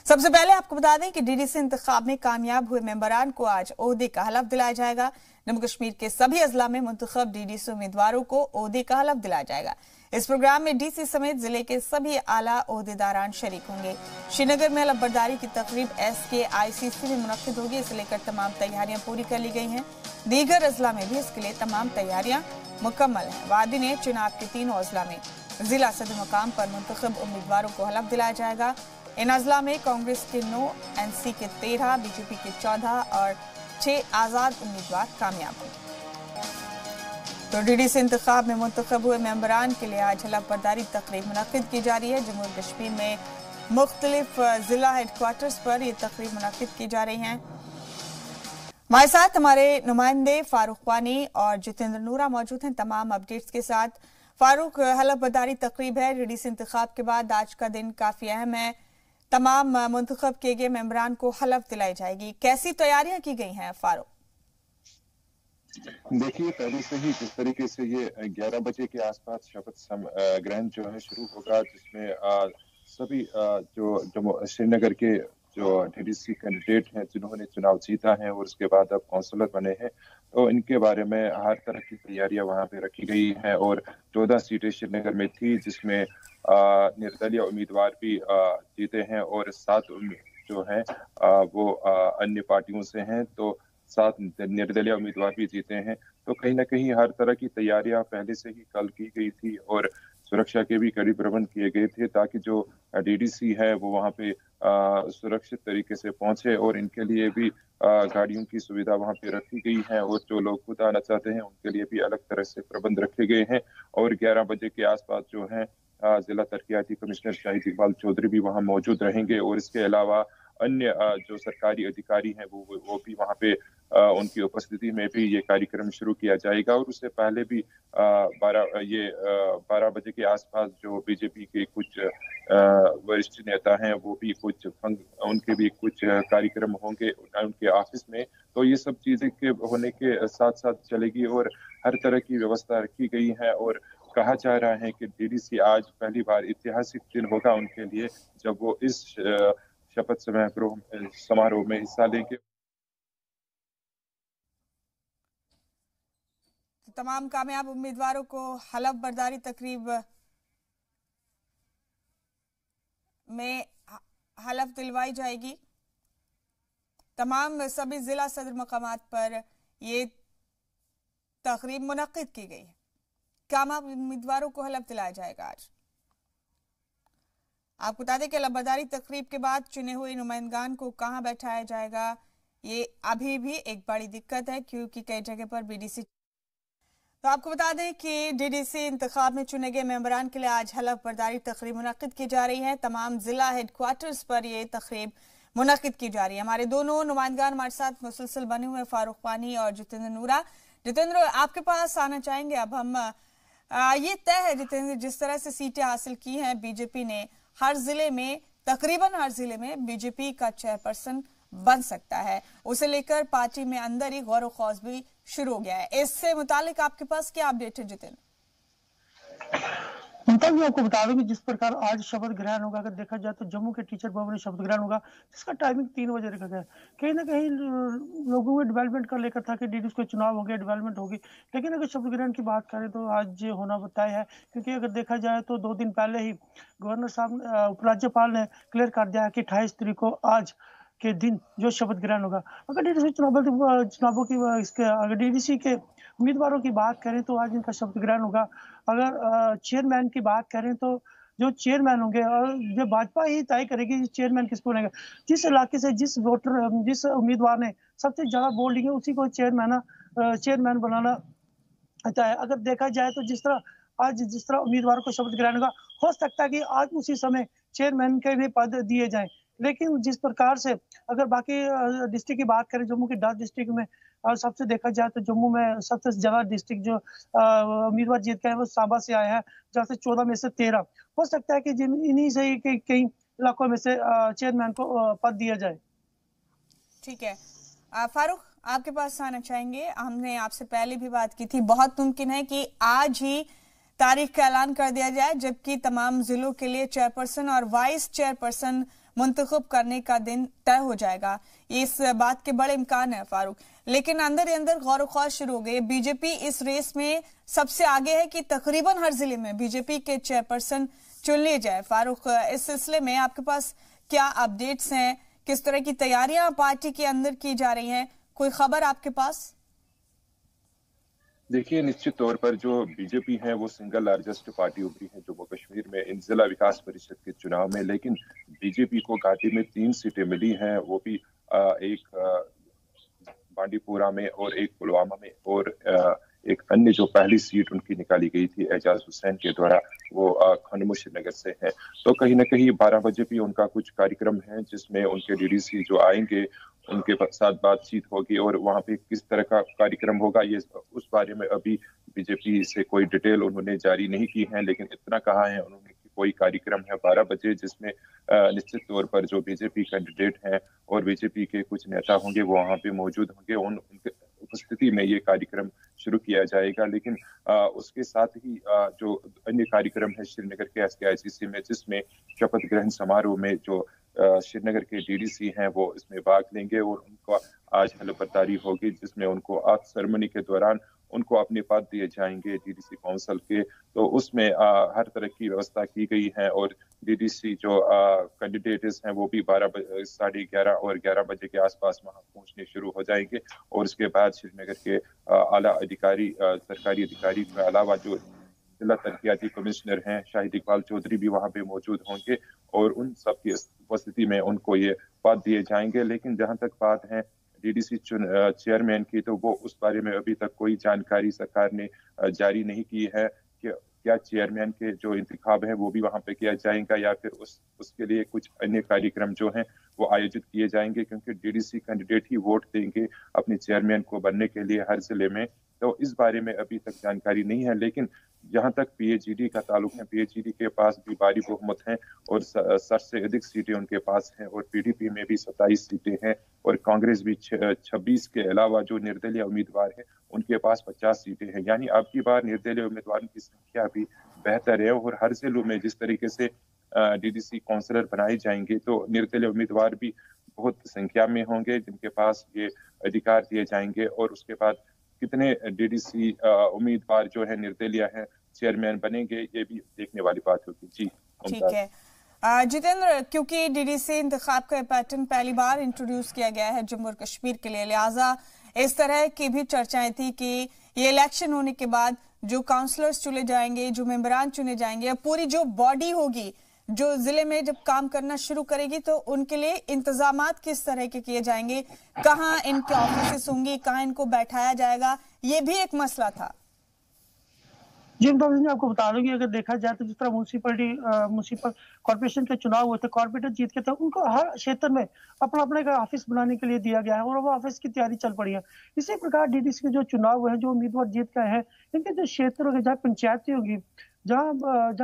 सबसे पहले आपको बता दें कि डीडीसी इंतखाब में कामयाब हुए मेंबरान को आज ओहदे का हलफ दिलाया जाएगा। जम्मू कश्मीर के सभी अजला में मुंतखब डीडीसी उम्मीदवारों को ओहदे का हलफ दिलाया जाएगा। इस प्रोग्राम में डीसी समेत जिले के सभी आला ओहदेदारान शरीक होंगे। श्रीनगर में हलफ बरदारी की तकरीब SKICC में मुनक्किद होगी। इसे लेकर तमाम तैयारियां पूरी कर ली गई हैं। दीगर अजला में भी इसके लिए तमाम तैयारियां मुकम्मल हैं। वादी ने चुनाव के 3 अजला में जिला सदर मकाम पर मुंतखब उम्मीदवारों को हलफ दिलाया जाएगा। इन अजला में कांग्रेस के 9, NC के 13, बीजेपी के 14 और 6 आजाद उम्मीदवार कामयाब हुए। तो डीडीसी इंतखाब में मुंतखब हुए मेंबरान के लिए आज हलफ बरदारी तकरीब मुनक्किद की जा रही है। जम्मू कश्मीर में मुख्तलिफ जिला हेडक्वार्टर्स पर ये तकरीब मुनक्किद की जा रही हैं। हमारे साथ हमारे नुमाइंदे फारूक वानी और जितेंद्र नूरा मौजूद हैं तमाम अपडेट्स के साथ। फारूक, हलफ बरदारी तकरीब है डीडीसी इंतखाब के बाद, आज का दिन काफी अहम है। तमाम मुंतखब किए गए मेंबरान को हलफ दिलाई जाएगी, कैसी तैयारियां की गई हैं फारूक? देखिए, पहले से ही जिस तरीके से ये 11 बजे के आसपास शपथ ग्रहण जो है शुरू होगा, जिसमें सभी जो जम्मू श्रीनगर के जो डीडीसी कैंडिडेट हैं जिन्होंने चुनाव जीता है और उसके बाद अब काउंसलर बने हैं, तो इनके बारे में हर तरह की तैयारियां वहां पे रखी गई हैं। और 14 सीटें श्रीनगर में थी, जिसमें निर्दलीय उम्मीदवार भी जीते हैं और 7 जो हैं वो अन्य पार्टियों से हैं, तो 7 निर्दलीय उम्मीदवार भी जीते हैं। तो कहीं ना कहीं हर तरह की तैयारियां पहले से ही कल की गई थी और सुरक्षा के भी कड़ी प्रबंध किए गए थे, ताकि जो डीडीसी है वो वहां पे सुरक्षित तरीके से पहुंचे। और इनके लिए भी गाड़ियों की सुविधा वहां पे रखी गई है और जो लोग खुद आना चाहते हैं उनके लिए भी अलग तरह से प्रबंध रखे गए हैं। और 11 बजे के आसपास जो है जिला तरक्याती कमिश्नर शाहिद इकबाल चौधरी भी वहां मौजूद रहेंगे। और इसके अलावा अन्य जो सरकारी अधिकारी हैं वो भी वहां पे उनकी उपस्थिति में भी ये कार्यक्रम शुरू किया जाएगा। और उससे पहले भी 12 बजे के आसपास जो बीजेपी के कुछ वरिष्ठ नेता हैं वो भी उनके भी कुछ कार्यक्रम होंगे उनके ऑफिस में। तो ये सब चीजें के होने के साथ साथ चलेगी और हर तरह की व्यवस्था रखी गई है। और कहा जा रहा है कि डीडीसी आज पहली बार ऐतिहासिक दिन होगा उनके लिए, जब वो इस शपथ समारोह में हिस्सा लेंगे। तमाम कामयाब उम्मीदवारों को हलफ बरदारी तकरीब में हलफ दिलवाई जाएगी। तमाम सभी जिला सदर मकामात पर ये तकरीब मुनक्किद की गई है। कामयाब उम्मीदवारों को हलफ दिलाया जाएगा आज। आपको बता दें कि हलफ बरदारी तकरीब के बाद चुने हुए नुमाइंदगान को कहां बैठाया जाएगा, ये अभी भी एक बड़ी दिक्कत है, क्योंकि कई जगह पर बीडीसी। तो आपको बता दें कि डीडीसी इंतखाब में चुने गए मेंबरान के लिए आज हलफ बरदारी तकरीब मुनक्किद की जा रही है। तमाम जिला हेडक्वार्टर्स पर यह तकरीब मुनक्किद की जा रही है। हमारे दोनों नुमाइंदगान हमारे साथ मुसलसल बने हुए फारूक वानी और जितेंद्र नूरा। जितेंद्र, आपके पास आना चाहेंगे। अब हम ये तय है जितेंद्र, जिस तरह से सीटें हासिल की हैं बीजेपी ने, हर जिले में तकरीबन हर जिले में बीजेपी का चेयरपर्सन बन सकता है, उसे लेकर पार्टी में अंदर ही गौर खौज भी शुरू हो गया है। इससे मुतालिक आपके पास क्या अपडेट है जितेंद्र? मैं आपको बता दूं कि जिस प्रकार आज शपथ ग्रहण होगा, अगर देखा जाए तो जम्मू के टीचर भवन में शपथ ग्रहण होगा, जिसका टाइमिंग 3 बजे रखा गया है। कहीं ना कहीं लोगों में डेवलपमेंट का लेकर था कि डीडीसी को चुनाव होंगे, डेवलपमेंट होगी, लेकिन अगर शपथ ग्रहण की बात करें तो आज होना तय है। क्योंकि अगर देखा जाए तो 2 दिन पहले ही गवर्नर साहब उपराज्यपाल ने क्लियर कर दिया कि 28 तारीख को आज के दिन जो शपथ ग्रहण होगा। अगर डीडीसी चुनावों की अगर डीडीसी के उम्मीदवारों की बात करें तो आज इनका शपथ ग्रहण होगा। अगर चेयरमैन की बात करें तो जो चेयरमैन होंगे, और जो भाजपा ही तय करेगी चेयरमैन किसको बनेगा। जिस इलाके से जिस उम्मीदवार ने सबसे ज्यादा वोट लिए उसी को चेयरमैन बनाना चाहता है। अगर देखा जाए तो जिस तरह उम्मीदवार को शपथ ग्रहण होगा, हो सकता है कि आज उसी समय चेयरमैन के भी पद दिए जाएं। लेकिन जिस प्रकार से अगर बाकी डिस्ट्रिक्ट की बात करें, जम्मू के 10 डिस्ट्रिक्ट में सबसे देखा जाए तो जम्मू में सबसे ज्यादा डिस्ट्रिक्ट जो उम्मीदवार जीत गए वो सांबा से आया है, जहाँ से 14 में से 13। हो सकता है कि इन्हीं से कई इलाकों में से चेयरमैन को पद दिया जाए। ठीक है फारूक, आपके पास आना चाहेंगे। हमने आपसे पहले भी बात की थी, बहुत मुमकिन है कि आज ही तारीख का ऐलान कर दिया जाए, जबकि तमाम जिलों के लिए चेयरपर्सन और वाइस चेयरपर्सन मुंतखब करने का दिन तय हो जाएगा। इस बात के बड़े इम्कान है फारूक, लेकिन अंदर ही अंदर गौर ख्वार शुरू हो गए। बीजेपी इस रेस में सबसे आगे है कि तकरीबन हर जिले में बीजेपी के चेयरपर्सन चुन लिए जाए। फारूक, इस सिलसिले में आपके पास क्या अपडेट्स हैं? किस तरह की तैयारियां पार्टी के अंदर की जा रही हैं? कोई खबर आपके पास? देखिए, निश्चित तौर पर जो बीजेपी है वो सिंगल लार्जेस्ट पार्टी उभरी है जम्मू कश्मीर में इन जिला विकास परिषद के चुनाव में, लेकिन बीजेपी को घाटी में 3 सीटें मिली हैं, वो भी एक बांडीपुरा में और एक पुलवामा में, और एक अन्य जो पहली सीट उनकी निकाली गई थी एजाज हुसैन के द्वारा, वो खनमु श्रीनगर से है। तो कहीं ना कहीं 12 बजे भी उनका कुछ कार्यक्रम है जिसमें उनके डीडीसी जो आएंगे उनके साथ बातचीत होगी, और वहां पे किस तरह का कार्यक्रम होगा ये उस बारे में अभी बीजेपी से कोई डिटेल उन्होंने जारी नहीं की है, लेकिन इतना कहा है उन्होंने कि कोई कार्यक्रम है 12 बजे जिसमें निश्चित तौर पर जो बीजेपी कैंडिडेट हैं और बीजेपी के कुछ नेता होंगे वो वहां पे मौजूद होंगे, उनके उपस्थिति में ये कार्यक्रम शुरू किया जाएगा। लेकिन उसके साथ ही जो अन्य कार्यक्रम है श्रीनगर के SKICC में, जिसमें शपथ ग्रहण समारोह में जो श्रीनगर के डीडीसी हैं वो इसमें भाग लेंगे, और उनको आज हलफ बरदारी होगी जिसमें उनको आज सेरेमनी के दौरान उनको अपने पद दिए जाएंगे डीडीसी काउंसिल के। तो उसमें हर तरह की व्यवस्था की गई है, और डीडीसी जो कैंडिडेट्स हैं वो भी 11:30 और 11 बजे के आसपास वहां पहुंचने शुरू हो जाएंगे, और उसके बाद श्रीनगर के आला अधिकारी, सरकारी अधिकारी के अलावा जो जिला तरक्याती कमिश्नर हैं शाहिद इकबाल चौधरी भी वहां पे मौजूद होंगे, और उन सब की उपस्थिति में उनको ये पद दिए जाएंगे। लेकिन जहां तक बात है डीडीसी चेयरमैन की, तो वो उस बारे में अभी तक कोई जानकारी सरकार ने जारी नहीं की है कि क्या चेयरमैन के जो इंतखाब है वो भी वहां पे किया जाएगा या फिर उसके लिए कुछ अन्य कार्यक्रम जो हैं वो आयोजित किए जाएंगे, क्योंकि डीडीसी कैंडिडेट ही वोट देंगे अपने चेयरमैन को बनने के लिए हर जिले में। तो इस बारे में अभी तक जानकारी नहीं है। लेकिन जहां तक PAGD का ताल्लुक है, PAGD के पास भी भारी बहुमत है और 60 से अधिक सीटें उनके पास हैं, और PDP में भी 27 सीटें हैं, और कांग्रेस भी 26 के अलावा जो निर्दलीय उम्मीदवार है उनके पास 50 सीटें हैं। यानी अब की बार निर्दलीय उम्मीदवारों की संख्या भी बेहतर है, और हर जिलों में जिस तरीके से DDC काउंसलर बनाए जाएंगे तो निर्दलीय उम्मीदवार भी बहुत संख्या में होंगे जिनके पास ये अधिकार दिए जाएंगे, और उसके बाद कितने DDC उम्मीदवार जो है निर्दलीय हैं चेयरमैन बनेंगे ये भी देखने वाली बात होगी। जी ठीक है जितेंद्र, क्योंकि DDC इंतखाब का पैटर्न पहली बार इंट्रोड्यूस किया गया है जम्मू और कश्मीर के लिए, लिहाजा इस तरह की भी चर्चाएं थी कि ये इलेक्शन होने के बाद जो काउंसलर्स चुने जाएंगे, जो मेंबरान चुने जाएंगे, पूरी जो बॉडी होगी जो जिले में जब काम करना शुरू करेगी तो उनके लिए इंतजामात किस तरह के किए जाएंगे, कहाँ इनके ऑफिस होंगी, कहाँ इनको बैठाया जाएगा, ये भी एक मसला था। जी आपको बता दूं कि अगर देखा जाए तो जिस तरह म्युनिसिपल कॉर्पोरेशन के चुनाव हुए थे, कॉर्पोरेटर जीत के थे, उनको हर क्षेत्र में अपना अपने का ऑफिस बनाने के लिए दिया गया है और वो ऑफिस की तैयारी चल पड़ी है। इसी प्रकार डीडीसी के जो चुनाव हुए हैं, जो उम्मीदवार जीत के हैं, इनके जो क्षेत्र होंगे, जहाँ पंचायतें होगी, जहाँ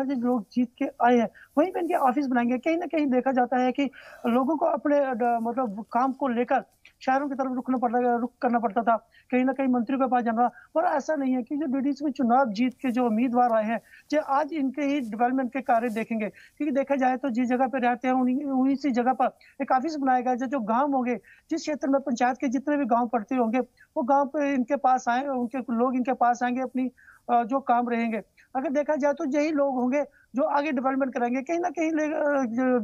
लोग जीत के आए हैं वहीं पे इनके ऑफिस बनाएंगे। कहीं ना कहीं देखा जाता है कि लोगों को अपने मतलब काम को लेकर शहरों की तरफ रुख करना पड़ता था, कहीं ना कहीं मंत्रियों के पास जाना, और ऐसा नहीं है कि जो डीडीसी में चुनाव जीत के जो उम्मीदवार आए हैं जो आज इनके ही डेवलपमेंट के कार्य देखेंगे, क्योंकि देखा जाए तो जिस जगह पे रहते हैं उन्हीं सी जगह पर एक ऑफिस बनाया गया है। जो गाँव होंगे, जिस क्षेत्र में पंचायत के जितने भी गाँव पड़ते होंगे, वो गाँव पे इनके पास आए, उनके लोग इनके पास आएंगे, अपनी जो काम रहेंगे। अगर देखा जाए तो यही लोग होंगे जो आगे डेवलपमेंट कराएंगे। कहीं ना कहीं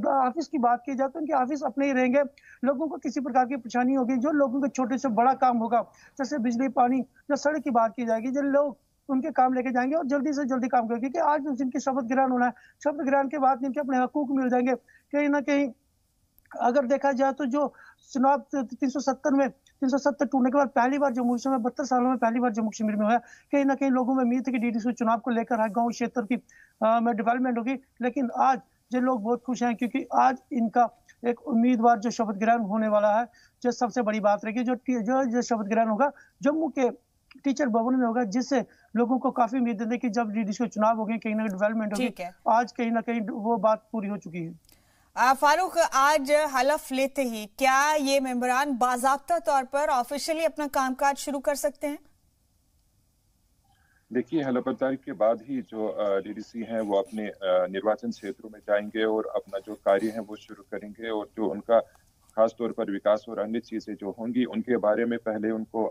ऑफिस की बात की जाए तो उनके ऑफिस अपने ही रहेंगे, लोगों को किसी प्रकार की परेशानी होगी, जो लोगों के छोटे से बड़ा काम होगा, जैसे बिजली, पानी, या सड़क की बात की जाएगी, जो लोग उनके काम लेके जाएंगे और जल्दी से जल्दी काम करेंगे। क्योंकि आज जिनकी शपथ ग्रहण होना है, शपथ ग्रहण के बाद इनके अपने हकूक मिल जाएंगे। कहीं ना कहीं अगर देखा जाए तो जो चुनाव 370 टूटने के बाद पहली बार जम्मू कश्मीर में 72 सालों में पहली बार जम्मू कश्मीर में हुआ, कहीं ना कहीं लोगों में उम्मीद थी कि डीडीसी चुनाव को लेकर हर गांव क्षेत्र की में डेवलपमेंट होगी। लेकिन आज जो लोग बहुत खुश हैं, क्योंकि आज इनका एक उम्मीदवार जो शपथ ग्रहण होने वाला है, जो सबसे बड़ी बात रहेगी, जो शपथ ग्रहण होगा जम्मू के टीचर भवन में होगा, जिससे लोगों को काफी उम्मीद है कि जब डीडीसी चुनाव होंगे कहीं ना डेवलपमेंट होगी। आज कहीं ना कहीं वो बात पूरी हो चुकी है। फारूक, आज हलफ लेते ही क्या ये मेंबरान बाज़ाब्ता तौर पर ऑफिशियली अपना कामकाज शुरू कर सकते हैं? देखिए, हलफ बरद के बाद ही जो डीडीसी हैं वो अपने निर्वाचन क्षेत्रों में जाएंगे और अपना जो कार्य है वो शुरू करेंगे, और जो उनका खास तौर पर विकास और अन्य चीजें जो होंगी उनके बारे में पहले उनको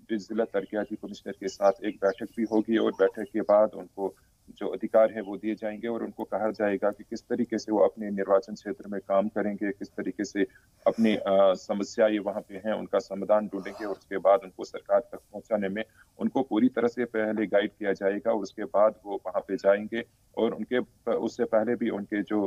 जिला तरक्याती कमिश्नर के साथ एक बैठक भी होगी, और बैठक के बाद उनको जो अधिकार है वो दिए जाएंगे और उनको कहा जाएगा कि किस तरीके से वो अपने निर्वाचन क्षेत्र में काम करेंगे, किस तरीके से अपनी समस्याएं वहाँ पे हैं उनका समाधान ढूंढेंगे, और उसके बाद उनको सरकार तक पहुंचाने में उनको पूरी तरह से पहले गाइड किया जाएगा, और उसके बाद वो वहाँ पे जाएंगे। और उनके उससे पहले भी उनके जो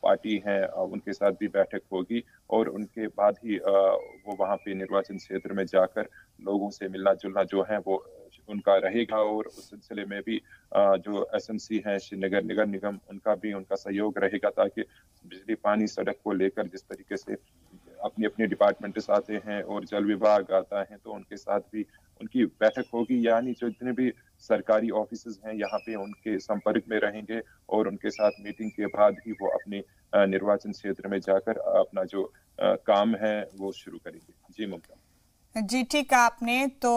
पार्टी हैं उनके साथ भी बैठक होगी, और उनके बाद ही वो वहाँ पे निर्वाचन क्षेत्र में जाकर लोगों से मिलना जुलना जो है वो उनका रहेगा। और उस सिलसिले में भी जो एसएमसी है श्रीनगर नगर निगम उनका सहयोग रहेगा, ताकि बिजली पानी सड़क को लेकर जिस तरीके से अपनी अपनी डिपार्टमेंट्स आते हैं और जल विभाग आता है तो उनके साथ भी उनकी बैठक होगी, यानी जो जितने भी सरकारी ऑफिसेज हैं यहाँ पे उनके संपर्क में रहेंगे, और उनके साथ मीटिंग के बाद ही वो अपने निर्वाचन क्षेत्र में जाकर अपना जो काम है वो शुरू करेंगे। जी मुमताज। जी ठीक है आपने तो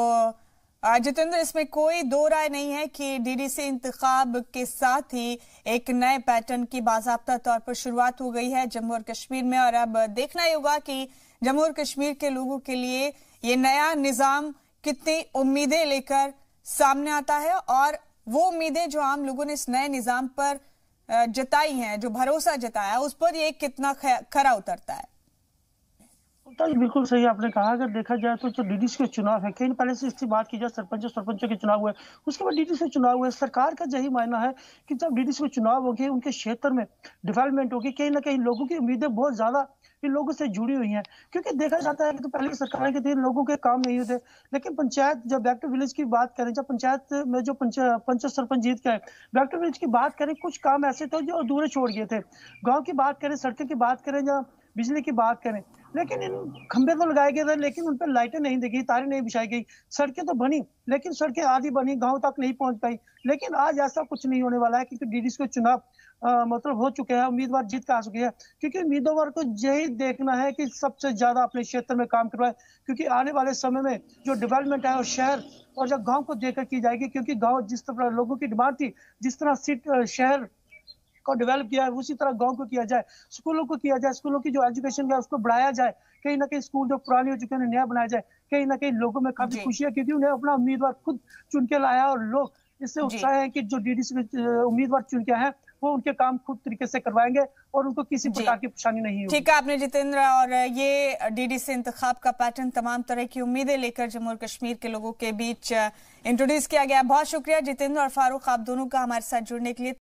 जितेंद्र, इसमें कोई दो राय नहीं है कि डीडीसी इंतखाब के साथ ही एक नए पैटर्न की बाज़ाब्ता तौर पर शुरुआत हो गई है जम्मू और कश्मीर में, और अब देखना ही होगा कि जम्मू और कश्मीर के लोगों के लिए ये नया निज़ाम कितनी उम्मीदें लेकर सामने आता है, और वो उम्मीदें जो आम लोगों ने इस नए निज़ाम पर जताई हैं, जो भरोसा जताया, उस पर ये कितना खरा उतरता है। बिल्कुल सही आपने कहा। अगर देखा जाए तो जो डीडीसी के चुनाव है, कहीं पहले से इसकी बात की जाए सरपंचों के चुनाव हुए, उसके बाद डीडीसी के चुनाव हुए। सरकार का यही मानना है कि जब डीडीसी के चुनाव होंगे उनके क्षेत्र में डेवलपमेंट होगी, कहीं ना कहीं लोगों की उम्मीदें बहुत ज्यादा इन लोगों से जुड़ी हुई हैं, क्योंकि देखा जाता है कि तो पहले की सरकार के थे लोगों के काम नहीं होते, लेकिन पंचायत जब बैक टू विलेज की बात करें, जब पंचायत में जो पंच सरपंच जीत के बैक टू विलेज की बात करें, कुछ काम ऐसे थे जो अधूरे छोड़ गए थे। गाँव की बात करें, सड़कों की बात करें, या बिजली की बात करें, लेकिन इन खंभे तो लगाए गए थे लेकिन उन पर लाइटें नहीं दिखी, तारें नहीं बिछाई गई। सड़कें तो बनी लेकिन सड़कें आधी बनी, गांव तक नहीं पहुंच पाई। लेकिन आज ऐसा कुछ नहीं होने वाला है, क्योंकि डीडीसी के चुनाव मतलब हो चुके हैं, उम्मीदवार जीत का आ चुके हैं, क्योंकि उम्मीदवार को यही देखना है कि सबसे ज्यादा अपने क्षेत्र में काम करवाए, क्योंकि आने वाले समय में जो डेवलपमेंट है और शहर और जब गाँव को देखकर की जाएगी, क्योंकि गाँव जिस तरह लोगों की डिमांड थी, जिस तरह शहर को डेवलप किया है उसी तरह गांव को किया जाए, स्कूलों को किया जाए, स्कूलों की जो एजुकेशन है उसको बढ़ाया जाए, कहीं ना कहीं स्कूल जो पुराने हो चुके हैं नया बनाया जाए। कहीं ना कहीं लोगों में काफी खुशी है, क्योंकि उन्हें अपना उम्मीदवार खुद चुन के लाया, और लोग इससे उत्साह है कि जो डीडीसी उम्मीदवार चुन के हैं वो उनके काम खुद तरीके से करवाएंगे और उनको किसी प्रकार की परेशानी नहीं होगी। ठीक है आपने जितेंद्र, और ये डीडीसी इंतखाब का पैटर्न तमाम तरह की उम्मीदें लेकर जम्मू और कश्मीर के लोगों के बीच इंट्रोड्यूस किया गया। बहुत शुक्रिया जितेंद्र और फारूक, आप दोनों का हमारे साथ जुड़ने के लिए।